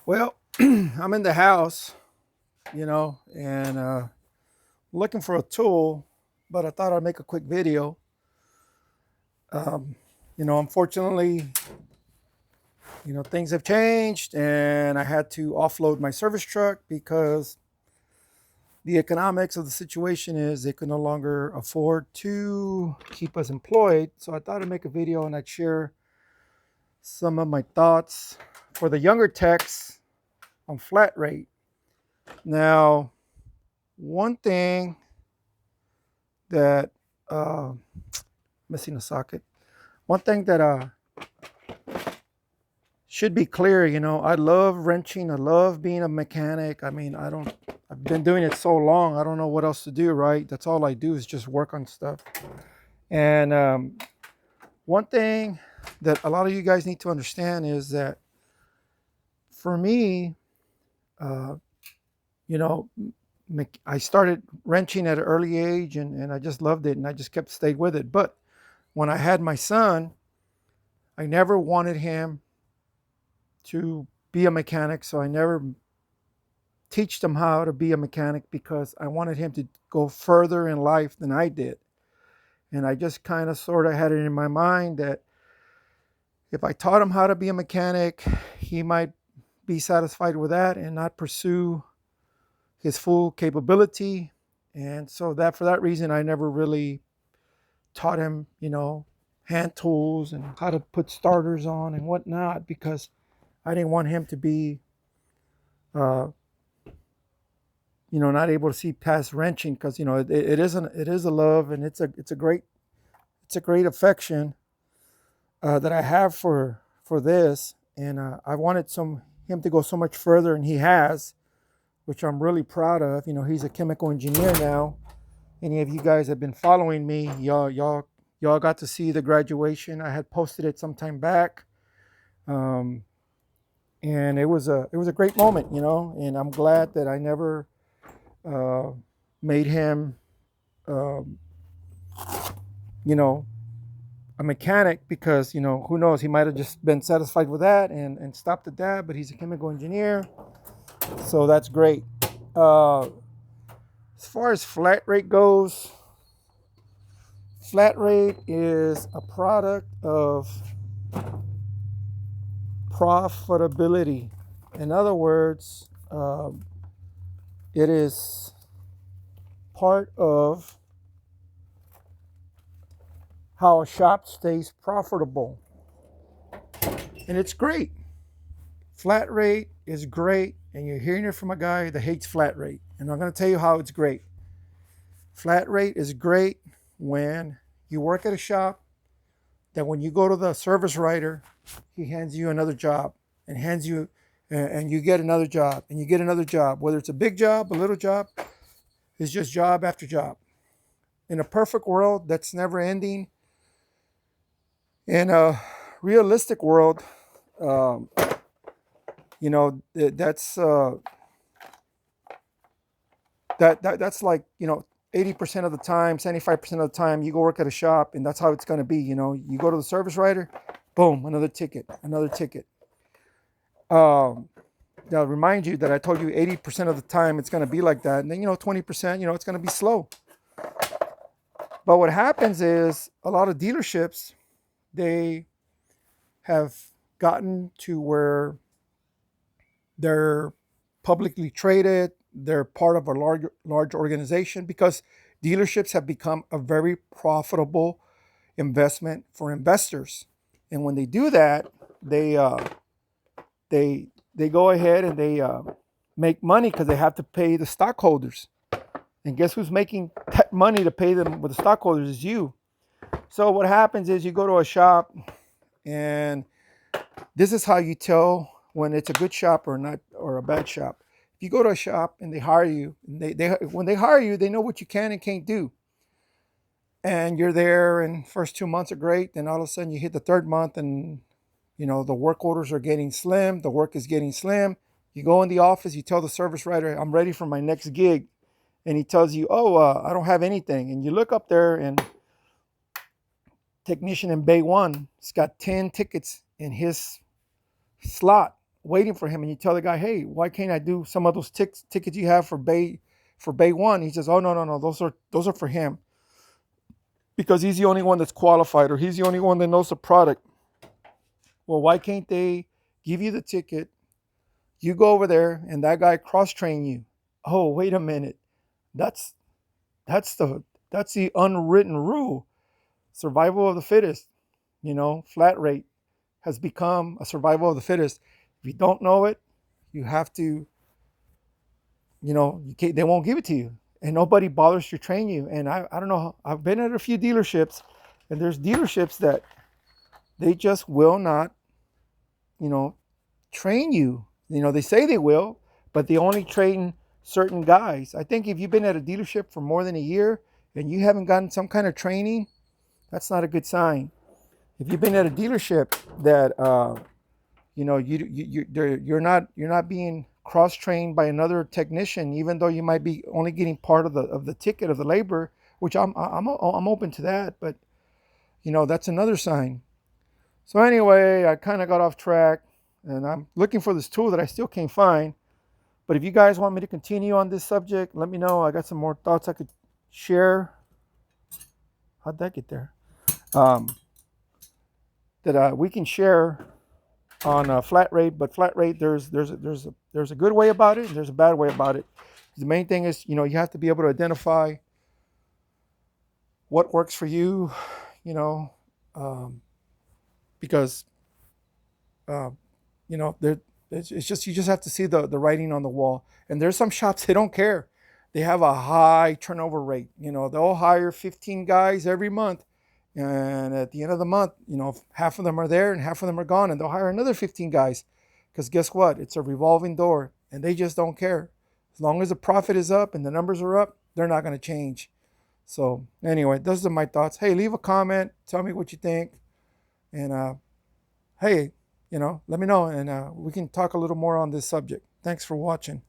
Well, I'm in the house, and looking for a tool, but I thought I'd make a quick video. Um, Unfortunately, things have changed, and I had to offload my service truck because the economics of the situation is they could no longer afford to keep us employed. So I thought I'd make a video and I'd share some of my thoughts for the younger techs on flat rate. Now, one thing that missing a socket. One thing that should be clear, I love wrenching. I love being a mechanic. I mean, I've been doing it so long. I don't know what else to do, right? That's all I do is just work on stuff. And one thing that a lot of you guys need to understand is that for me, uh, you know, I started wrenching at an early age and I just loved it and I just kept stayed with it. But when I had my son, I never wanted him to be a mechanic, so I never teach him how to be a mechanic because I wanted him to go further in life than I did. And I just kind of sort of had it in my mind that if I taught him how to be a mechanic, he might be satisfied with that and not pursue his full capability. And so that for that reason, I never really taught him, hand tools and how to put starters on and whatnot because I didn't want him to be uh, not able to see past wrenching because it is a love and it's a great affection that I have for this, and I wanted him to go so much further, and he has, which I'm really proud of. He's a chemical engineer now. Any of you guys have been following me, y'all got to see the graduation. I had posted it some time back, um, and it was a great moment, and I'm glad that I never uh, made him, um, you know, a mechanic because, who knows, he might have just been satisfied with that and stopped at that, but he's a chemical engineer. So that's great. Uh, as far as flat rate goes, flat rate is a product of profitability. In other words, it is part of how a shop stays profitable. And it's great. Flat rate is great. And you're hearing it from a guy that hates flat rate. And I'm going to tell you how it's great. Flat rate is great when you work at a shop that when you go to the service writer, he hands you another job and hands you, and you get another job and you get another job. Whether it's a big job, a little job, it's just job after job. In a perfect world, that's never ending. In a realistic world, um, that's that's like 80% of the time, 75% of the time, you go work at a shop, and that's how it's going to be. You go to the service writer, boom, another ticket, another ticket. Um, Now, remind you that I told you 80% of the time it's going to be like that, and then 20%, it's going to be slow. But what happens is a lot of dealerships, they have gotten to where they're publicly traded. They're part of a large organization because dealerships have become a very profitable investment for investors. And when they do that, they they they go ahead and they make money because they have to pay the stockholders. And guess who's making that money to pay them with the stockholders is you. So what happens is you go to a shop, and this is how you tell when it's a good shop or not, or a bad shop. If you go to a shop and they hire you, and they when they hire you, they know what you can and can't do. And you're there, and first 2 months are great. Then all of a sudden you hit the third month, and the work orders are getting slim. The work is getting slim. You go in the office, you tell the service writer, "I'm ready for my next gig," and he tells you, "Oh, I don't have anything." And you look up there, and technician in bay one has got 10 tickets in his slot, waiting for him, and you tell the guy, hey, why can't I do some of those tickets you have for Bay 1? He says, oh, no, those are for him because he's the only one that's qualified, or he's the only one that knows the product. Well, why can't they give you the ticket? You go over there and that guy cross train you. Oh, wait a minute. That's that's the unwritten rule. Survival of the fittest. Flat rate has become a survival of the fittest. If you don't know it, you have to, you can't, they won't give it to you. And nobody bothers to train you. And I don't know, I've been at a few dealerships, and there's dealerships that they just will not, you know, train you. They say they will, but they only train certain guys. I think if you've been at a dealership for more than a year and you haven't gotten some kind of training, that's not a good sign. If you've been at a dealership that you're not being cross trained by another technician, even though you might be only getting part of the ticket of the labor, which I'm open to that, but that's another sign. So anyway, I kind of got off track, and I'm looking for this tool that I still can't find. But if you guys want me to continue on this subject, let me know. I got some more thoughts I could share. How'd that get there? That we can share on flat rate, but flat rate there's a good way about it and there's a bad way about it. The main thing is you have to be able to identify what works for you, because it's just you just have to see the writing on the wall. And there's some shops they don't care. They have a high turnover rate. They'll hire 15 guys every month. And at the end of the month, half of them are there and half of them are gone, and they'll hire another 15 guys. Because guess what? It's a revolving door, and they just don't care. As long as the profit is up and the numbers are up, they're not going to change. So anyway, those are my thoughts. Hey, leave a comment. Tell me what you think. And hey, let me know, and we can talk a little more on this subject. Thanks for watching.